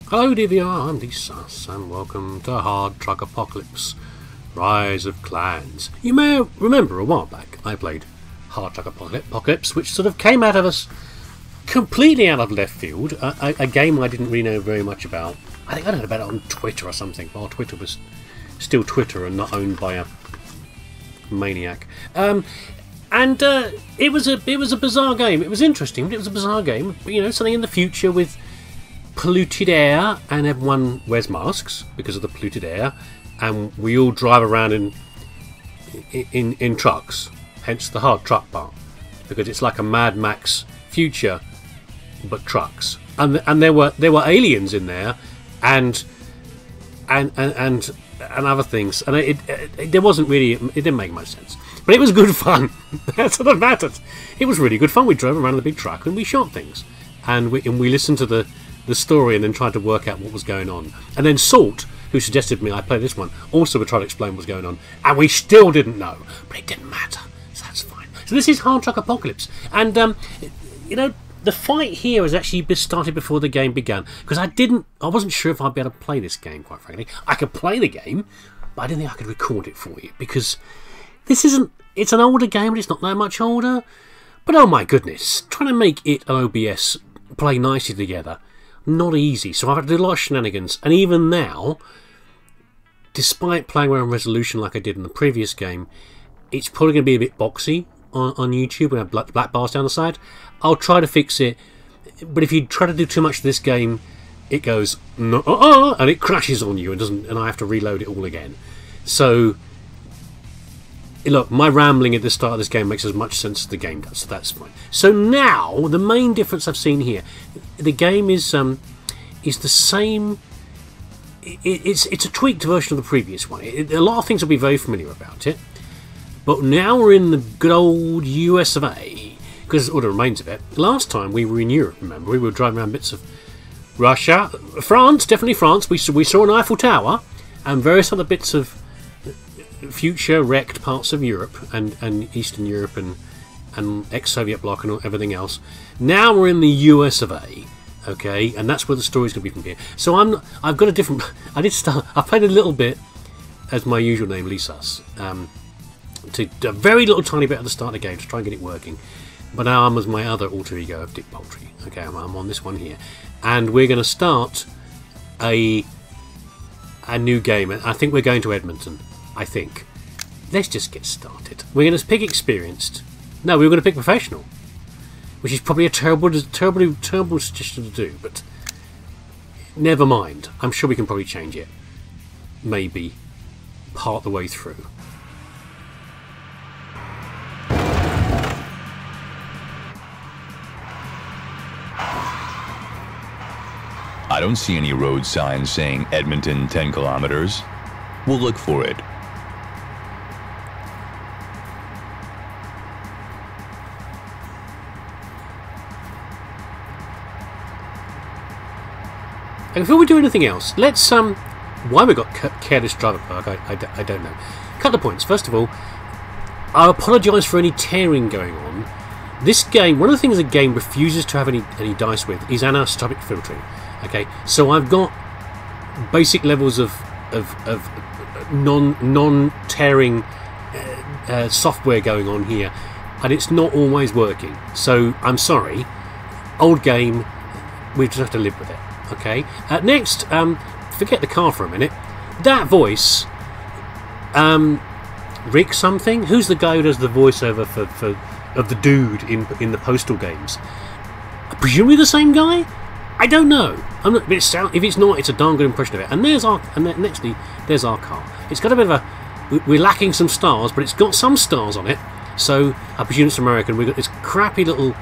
Hello DVR, I'm Lee and welcome to Hard Truck Apocalypse, Rise of Clans. You may remember a while back I played Hard Truck Apocalypse, which sort of came out of us completely out of left field, a game I didn't really know very much about. I think I heard about it on Twitter or something, while Twitter was still Twitter and not owned by a maniac. It was a bizarre game. It was interesting, but it was a bizarre game. You know, something in the future with polluted air, and everyone wears masks because of the polluted air, and we all drive around in trucks. Hence the hard truck part, because it's like a Mad Max future, but trucks. And there were aliens in there, and other things, and there wasn't really, it didn't make much sense. But it was good fun. That's what mattered. It was really good fun. We drove around in the big truck and we shot things, and we listened to the story and then tried to work out what was going on. And then Salt, who suggested me I play this one, also would try to explain what was going on, and we still didn't know. But it didn't matter, so that's fine. So this is Hard Truck Apocalypse, and you know, the fight here has actually started before the game began, because I wasn't sure if I'd be able to play this game, quite frankly. I could play the game, but I didn't think I could record it for you, because it's an older game, but it's not that much older. But oh my goodness, trying to make it and OBS play nicely together, not easy. So I've had to do a lot of shenanigans, and even now, despite playing around resolution like I did in the previous game, it's probably going to be a bit boxy on YouTube. We have black bars down the side. I'll try to fix it, but if you try to do too much of this game, it goes no, and it crashes on you and I have to reload it all again. So look, my rambling at the start of this game makes as much sense as the game does, so that's fine. So now, the main difference I've seen here, the game is the same. It's a tweaked version of the previous one. A lot of things will be very familiar about it, but now we're in the good old US of A, because all the remains of it. Last time we were in Europe, remember? We were driving around bits of Russia, France, definitely France. We saw an Eiffel Tower and various other bits of future wrecked parts of Europe and Eastern Europe and ex-Soviet bloc and everything else. Now we're in the US of A, okay, and that's where the story's going to be from here. So I've got a different. I played a little bit as my usual name, Lisas, to a very little tiny bit at the start of the game to try and get it working. But now I'm as my other alter ego of Dick Poultry. Okay, I'm on this one here, and we're going to start a new game. I think we're going to Edmonton. I think. Let's just get started. We're going to pick experienced. No, we were going to pick professional, which is probably a terrible suggestion to do, but never mind. I'm sure we can probably change it. Maybe part the way through. I don't see any road signs saying Edmonton 10 kilometers. We'll look for it. And before we do anything else, let's why we got careless driver park, I don't know. Couple of points. First of all, I apologise for any tearing going on. This game, one of the things the game refuses to have any dice with is anisotropic filtering. Okay, so I've got basic levels of non-tearing software going on here, and it's not always working. So I'm sorry, old game, we just have to live with it. Okay. Next, forget the car for a minute. That voice, Rick something. Who's the guy who does the voiceover of the dude in the Postal games? Presumably the same guy. I don't know. I'm not. If it's not, it's a darn good impression of it. And there's our car. It's got a bit of a. We're lacking some stars, but it's got some stars on it. So I presume it's American. We've got this crappy little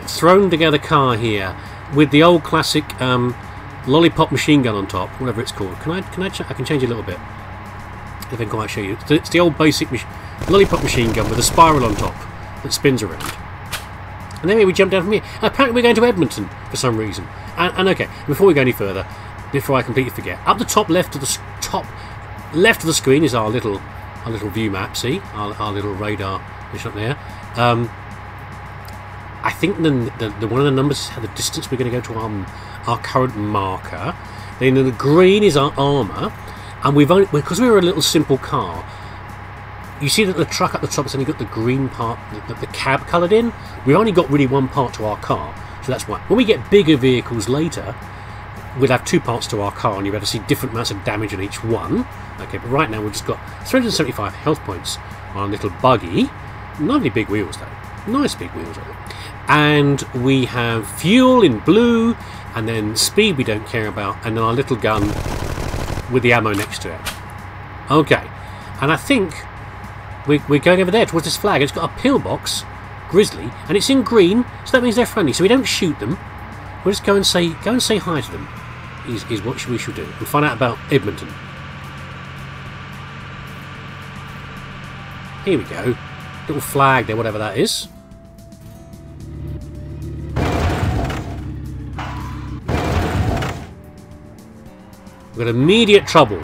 thrown together car here with the old classic lollipop machine gun on top, whatever it's called. I can change it a little bit if I can quite show you. It's the old basic lollipop machine gun with a spiral on top that spins around. And then we jump down from here. Apparently we're going to Edmonton for some reason. And okay, before we go any further, before I completely forget, up the top left of the screen is our little view map. See our little radar is up there. I think the one of the numbers is how the distance we're going to go to our current marker. Then the green is our armour, and we've only, because we're a little simple car. You see that the truck at the top has only got the green part, the cab coloured in. We've only got really one part to our car, so that's why. When we get bigger vehicles later, we'll have two parts to our car, and you'll be able to see different amounts of damage on each one. Okay, but right now we've just got 375 health points on a little buggy. Lovely big wheels though, nice big wheels on it. And we have fuel in blue, and then speed we don't care about, and then our little gun with the ammo next to it. Okay, and I think we're going over there towards this flag. It's got a pillbox, Grizzly, and it's in green, so that means they're friendly. So we don't shoot them. We'll just go and say hi to them. Is what we should do. We'll find out about Edmonton. Here we go. Little flag there, whatever that is. We've got immediate trouble.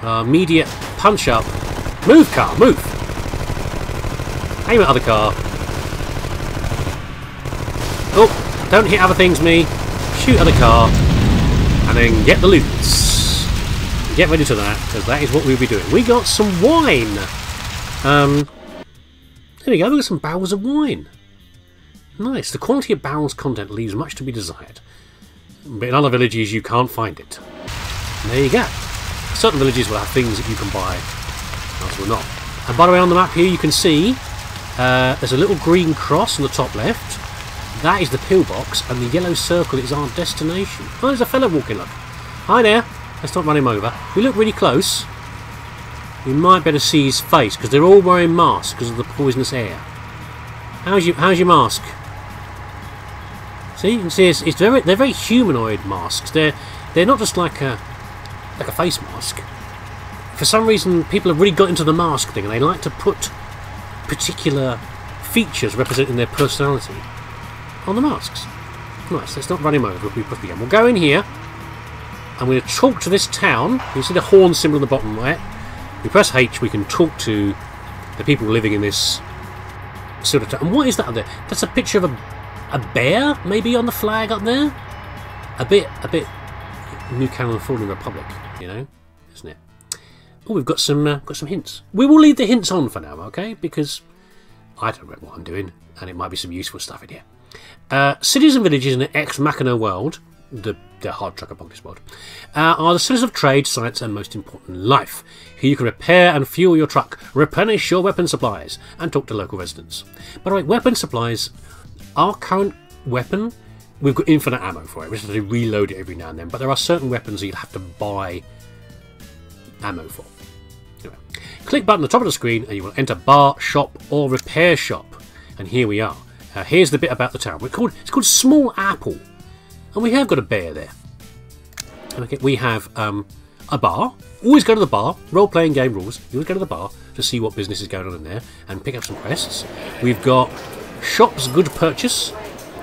Immediate punch up. Move, car, move! Aim at other car. Oh, don't hit other things, me. Shoot other car. And then get the loots. Get ready to that, because that is what we'll be doing. We got some wine. There we go, we've got some barrels of wine. Nice. The quality of barrels content leaves much to be desired. But in other villages, you can't find it. And there you go. Certain villages will have things that you can buy, others will not. And by the way, on the map here, you can see there's a little green cross on the top left. That is the pillbox, and the yellow circle is our destination. Oh, there's a fella walking up. Hi there. Let's not run him over. We look really close. We might better see his face, because they're all wearing masks because of the poisonous air. How's your mask? See, you can see they're very humanoid masks. They're not just like a face mask. For some reason, people have really got into the mask thing, and they like to put particular features representing their personality on the masks. Nice. Let's not run him over if we push the gun. We'll go in here. I'm going to talk to this town. You see the horn symbol on the bottom right? We press H, we can talk to the people living in this sort of town. And what is that up there? That's a picture of a bear, maybe, on the flag up there? A bit New California Republic, you know, isn't it? Oh, we've got some hints. We will leave the hints on for now, okay? Because I don't know what I'm doing, and it might be some useful stuff in here. Cities and villages in the Ex Machina world, the Hard Truck Apocalypse world, are the centres of trade, science, and most important, life. Here you can repair and fuel your truck, replenish your weapon supplies, and talk to local residents. By the way, weapon supplies, our current weapon, we've got infinite ammo for it. We just have to reload it every now and then, but there are certain weapons that you'll have to buy ammo for. Anyway, click button at the top of the screen and you will enter bar, shop, or repair shop. And here we are. Here's the bit about the town. It's called Small Apple. And we have got a bear there. Okay, we have a bar. Always go to the bar. Role-playing game rules. You always go to the bar to see what business is going on in there and pick up some quests. We've got Shop's Good Purchase.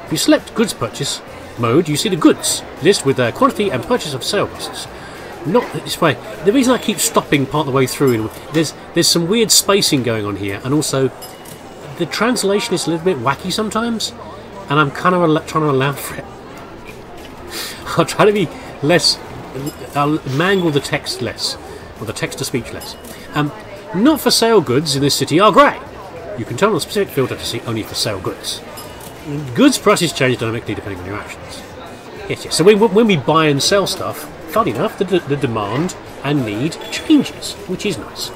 If you select Goods Purchase mode, you see the goods list with quantity and purchase of sale costs. Not this way. The reason I keep stopping part of the way through, there's some weird spacing going on here, and also the translation is a little bit wacky sometimes, and I'm kind of trying to allow for it. I'll try to be less. I'll mangle the text less, or the text-to-speech less. Not for sale goods in this city are grey. You can turn on a specific filter to see only for sale goods. Goods prices change dynamically depending on your actions. Yes. So when we buy and sell stuff, funny enough, the demand and need changes, which is nice.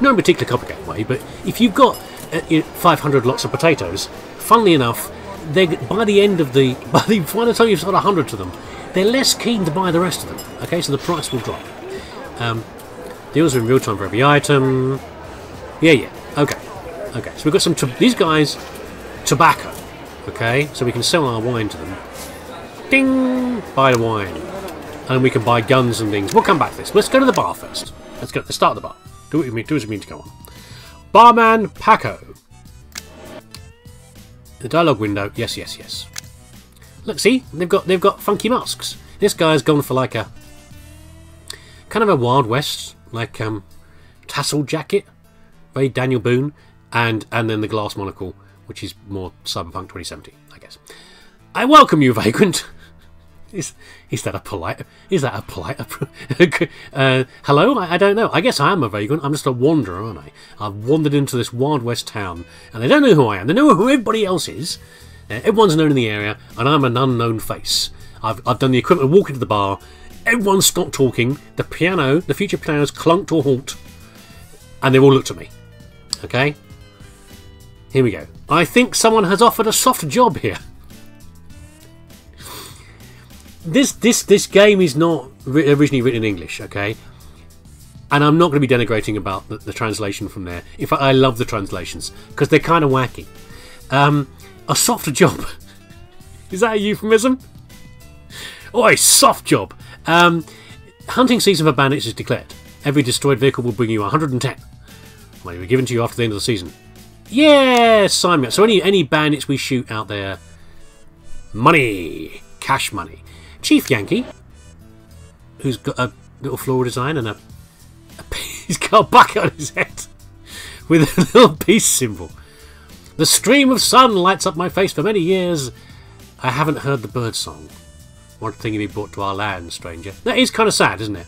Not in a particularly complicated way, but if you've got 500 lots of potatoes, funnily enough, by the time you've sold 100 to them, they're less keen to buy the rest of them. Okay, so the price will drop. Deals are in real time for every item. Yeah. Okay. So we've got these guys, tobacco. Okay, so we can sell our wine to them. Ding! Buy the wine. And we can buy guns and things. We'll come back to this. Let's go to the bar first. Let's start the bar. Do what you mean to go on. Barman Paco. The dialogue window. Yes. Look, see, they've got funky masks. This guy's gone for like a kind of a Wild West, like tassel jacket, very Daniel Boone, and then the glass monocle, which is more Cyberpunk 2070, I guess. I welcome you, vagrant. Is that a polite? Hello? I don't know. I guess I am a vagrant. I'm just a wanderer, aren't I? I've wandered into this Wild West town, and they don't know who I am. They know who everybody else is. Everyone's known in the area, and I'm an unknown face. I've done the equivalent of walking to the bar. Everyone stopped talking. The future piano's clunked to a halt, and they've all looked at me. Okay? Here we go. I think someone has offered a soft job here. This game is not originally written in English, okay? And I'm not going to be denigrating about the translation from there. In fact, I love the translations because they're kind of wacky. A soft job. Is that a euphemism? Oh, a soft job. Hunting season for bandits is declared. Every destroyed vehicle will bring you 110. Money will be given to you after the end of the season. Yeah, sign me up. So any bandits we shoot out there, money, cash money. Chief Yankee, who's got a little floral design and he's got a bucket on his head with a little peace symbol. The stream of sun lights up my face for many years. I haven't heard the bird song. One thing to be brought to our land, stranger. That is kind of sad, isn't it?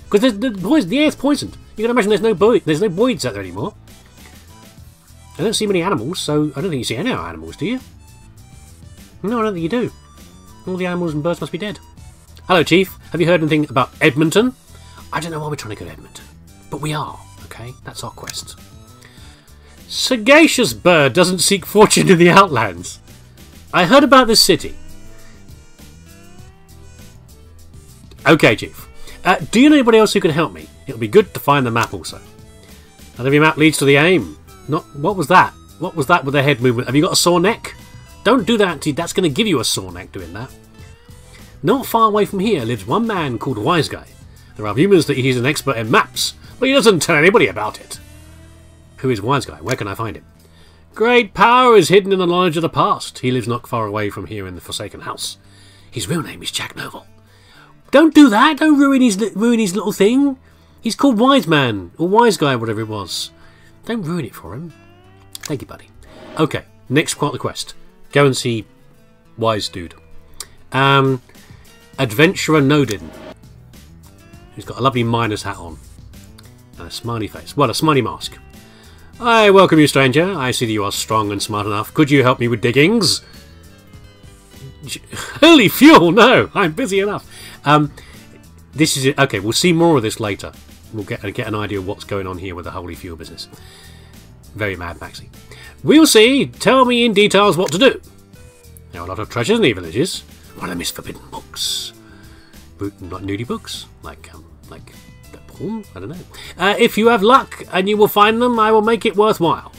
Because the air's poisoned. You can imagine there's no boids out there anymore. I don't see many animals, so I don't think you see any animals, do you? No, I don't think you do. All the animals and birds must be dead. Hello, Chief. Have you heard anything about Edmonton? I don't know why we're trying to go to Edmonton. But we are, okay? That's our quest. Sagacious bird doesn't seek fortune in the Outlands. I heard about this city. Okay, Chief. Do you know anybody else who can help me? It'll be good to find the map also. And every map leads to the aim. What was that? What was that with the head movement? Have you got a sore neck? Don't do that, that's going to give you a sore neck doing that. Not far away from here lives one man called Wise Guy. There are rumours that he's an expert in maps, but he doesn't tell anybody about it. Who is Wise Guy? Where can I find him? Great power is hidden in the knowledge of the past. He lives not far away from here in the Forsaken House. His real name is Jack Noble. Don't do that! Don't ruin his little thing! He's called Wise Man, or Wise Guy, whatever it was. Don't ruin it for him. Thank you, buddy. Okay, next part of the quest. Go and see Wise Dude. Adventurer Nodin. Who's got a lovely miner's hat on. And a smiley face. Well, a smiley mask. I welcome you, stranger. I see that you are strong and smart enough. Could you help me with diggings? Holy fuel! No! I'm busy enough. This is it. Okay, we'll see more of this later. We'll get an idea of what's going on here with the holy fuel business. Very Mad Maxi. We'll see. Tell me in details what to do. There are a lot of treasures in the villages. One of them is forbidden books. Not nudie books? Like the porn? I don't know. If you have luck and you will find them, I will make it worthwhile.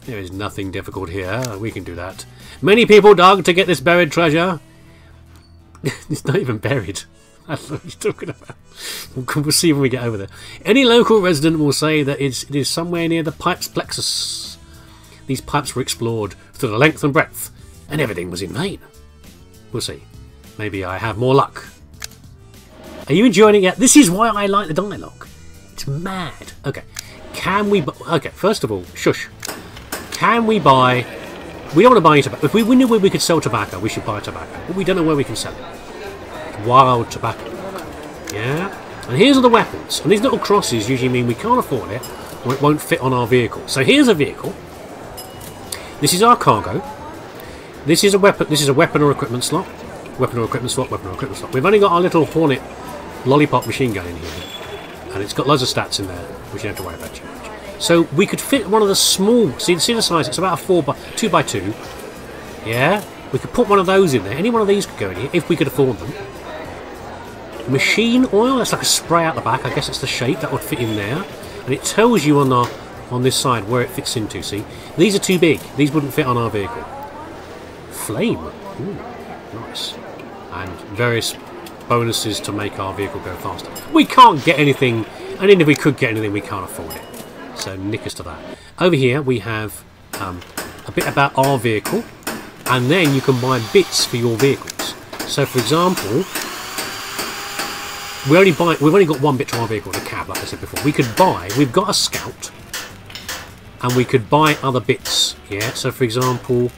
There is nothing difficult here. We can do that. Many people dug to get this buried treasure. It's not even buried. That's what he's talking about. We'll see when we get over there. Any local resident will say that it is somewhere near the pipe's plexus. These pipes were explored through the length and breadth, and everything was in vain. We'll see. Maybe I have more luck. Are you enjoying it yet? This is why I like the dialogue. It's mad. Okay. Can we... Okay, first of all, shush. Can we buy... We don't want to buy tobacco. If we knew where we could sell tobacco, we should buy tobacco. But we don't know where we can sell it. Wild tobacco. Yeah? And here's all the weapons. And these little crosses usually mean we can't afford it, or it won't fit on our vehicle. So here's a vehicle. This is our cargo. This is a weapon. This is a weapon or equipment slot. Weapon or equipment slot. Weapon or equipment slot. We've only got our little Hornet lollipop machine gun in here, and it's got loads of stats in there, which you don't have to worry about too much. So we could fit one of the small. See the size? It's about a 2x2. Yeah. We could put one of those in there. Any one of these could go in here if we could afford them. Machine oil. That's like a spray out the back. I guess it's the shape that would fit in there, and it tells you on this side where it fits into. See, these are too big. These wouldn't fit on our vehicle. Flame. Ooh, nice. And various bonuses to make our vehicle go faster. We can't get anything, and even if we could get anything, we can't afford it. So nick us to that. Over here we have a bit about our vehicle, and then you can buy bits for your vehicles. So for example, we've only got one bit to our vehicle, the cab, like I said before. We've got a scout, and we could buy other bits. Yeah. So for example,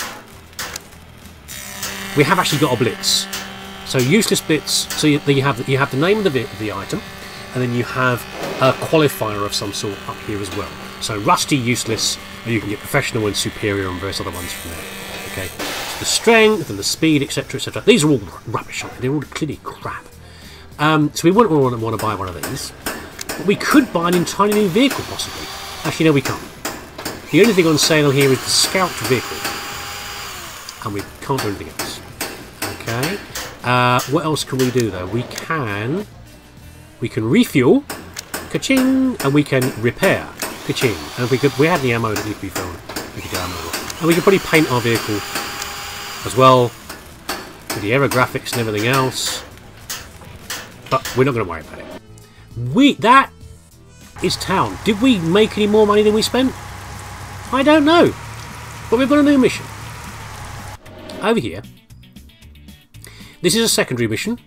we have actually got a blitz. So useless blitz. So you have the name of the item, and then you have a qualifier of some sort up here as well. So rusty, useless, and you can get professional and superior and various other ones from there. Okay, so the strength and the speed, etc., etc. These are all rubbish, aren't they? They're all clearly crap. So we wouldn't want to buy one of these. But we could buy an entirely new vehicle, possibly. Actually, no, we can't. The only thing on sale here is the scout vehicle, and we can't do anything else. Okay. What else can we do though? We can refuel, ka-ching, and we can repair, ka-ching. And if we had the ammo that needs to be filled, we could do ammo. And we could probably paint our vehicle as well with the aero graphics and everything else. But we're not going to worry about it. That is town. Did we make any more money than we spent? I don't know. But we've got a new mission. Over here. This is a secondary mission.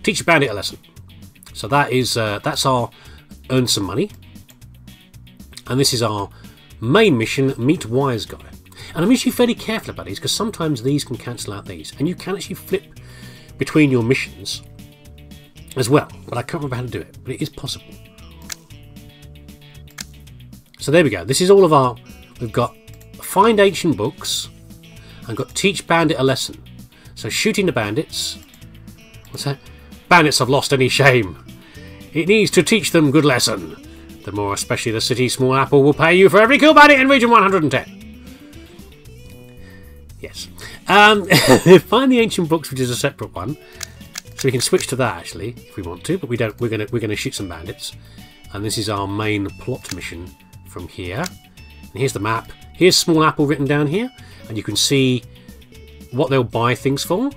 Teach a bandit a lesson. So that is that's our earn some money. And this is our main mission, meet Wise Guy. And I'm usually fairly careful about these because sometimes these can cancel out these. And you can actually flip between your missions as well. But I can't remember how to do it. But it is possible. So there we go. This is all of our... We've got find ancient books and got teach bandit a lesson. So shooting the bandits. What's that? Bandits have lost any shame. It needs to teach them good lesson. The more especially the city small apple will pay you for every kill bandit in region 110. Yes. Find the ancient books, which is a separate one. So we can switch to that actually if we want to, but we don't. We're gonna shoot some bandits. And this is our main plot mission from here. And here's the map. Here's small apple written down here, and you can see what they'll buy things for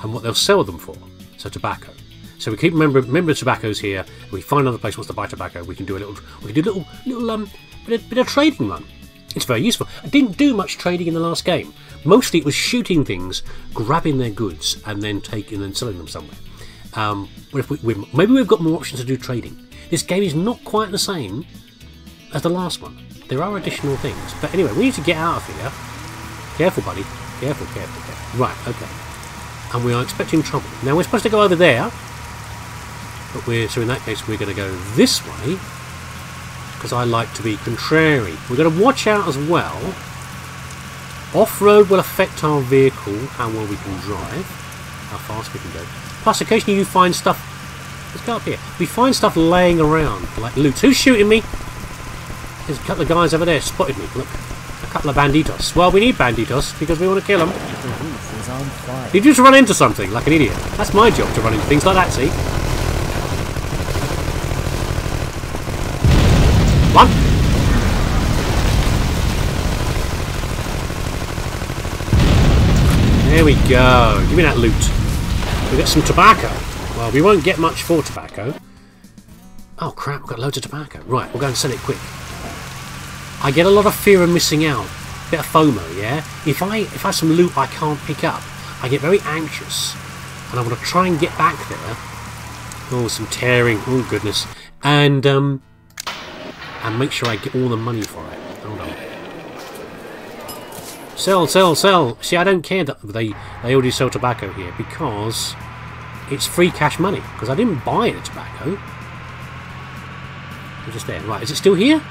and what they'll sell them for. So tobacco. So we keep remember tobacco's here. We find another place wants to buy tobacco. We can do a little bit of trading run. It's very useful. I didn't do much trading in the last game. Mostly it was shooting things, grabbing their goods, and then selling them somewhere. But if maybe we've got more options to do trading. This game is not quite the same as the last one. There are additional things. But anyway, we need to get out of here. Careful, buddy. Careful. Right, okay. And we are expecting trouble. Now we're supposed to go over there. But so in that case we're going to go this way. Because I like to be contrary. We're going to watch out as well. Off-road will affect our vehicle, how well we can drive. How fast we can go. Plus occasionally you find stuff... Let's go up here. We find stuff laying around. Like loot. Who's shooting me? There's a couple of guys over there spotted me. Look. A couple of banditos. Well, we need banditos because we want to kill them. You just run into something like an idiot. That's my job, to run into things like that, see? One. There we go. Give me that loot. We get some tobacco. Well, we won't get much for tobacco. Oh crap, we've got loads of tobacco. Right, we'll go and sell it quick. I get a lot of fear of missing out. Bit of FOMO, yeah? If I have some loot I can't pick up, I get very anxious. And I want to try and get back there. Oh, some tearing. Oh, goodness. And make sure I get all the money for it. Hold on. Sell. See, I don't care that they already sell tobacco here because it's free cash money. Because I didn't buy the tobacco. It's just there. Right, is it still here?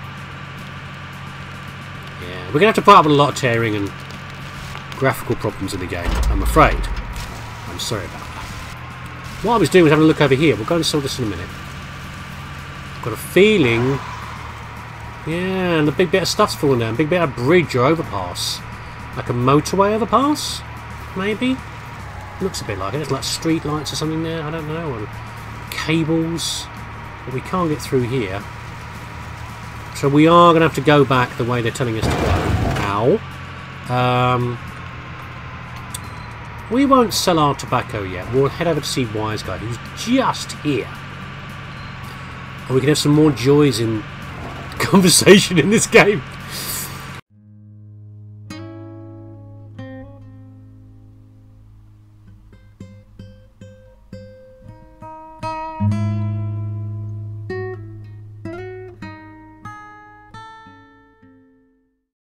Yeah, we're going to have to put up with a lot of tearing and graphical problems in the game, I'm afraid. I'm sorry about that. What I was doing was having a look over here. We'll go and sell this in a minute. I've got a feeling... Yeah, and the big bit of stuff's falling down. Big bit of bridge or overpass. Like a motorway overpass? Maybe? Looks a bit like it. There's like street lights or something there. I don't know. Or cables. But we can't get through here. So we are going to have to go back the way they're telling us to go. Ow. We won't sell our tobacco yet. We'll head over to see Wise Guy, who's just here. And we can have some more joys in conversation in this game.